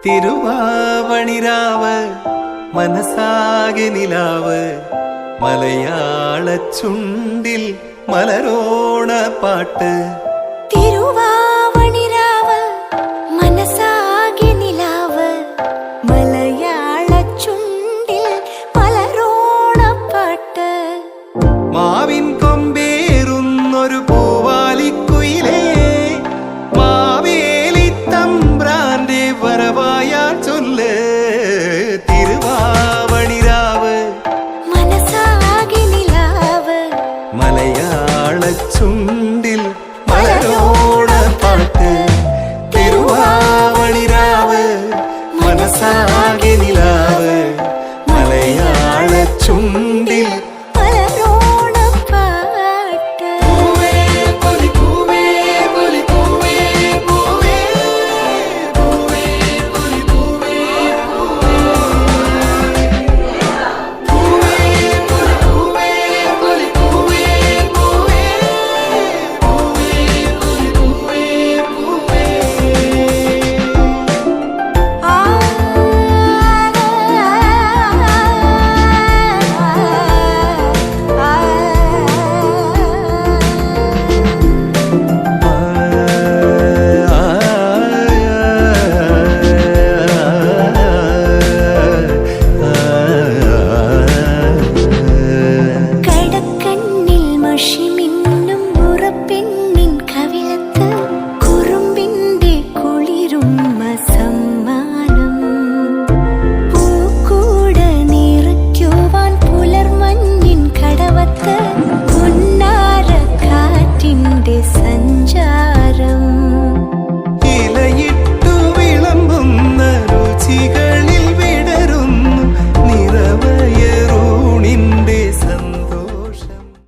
തിരുവാവണിരാവ് മനസാകെ നിലാവ് മലയാള ചുണ്ടിൽ മലരോണ പാട്ട്. തിരുവാവണിരാവ് മനസാകെ നിലാവ് മലയാള ചുണ്ടിൽ മലരോണ പാട്ട്. മാവിൻ കൊമ്പേറുന്നൊരു പൂവാലിക്കുയിലേ മാവേലി തമ്പ്രാന്റെ വരവായാ ചൊല്ല്. തിരുവാവണിരാവ് മനസാകെ നിലാവ് മലയാള ചുണ്ടിൽ മലരോണ പാട്ട്. തിരുവാവണിരാവ് മനസാകെ നിലാവ് മലയാള ചുണ്ടിൽ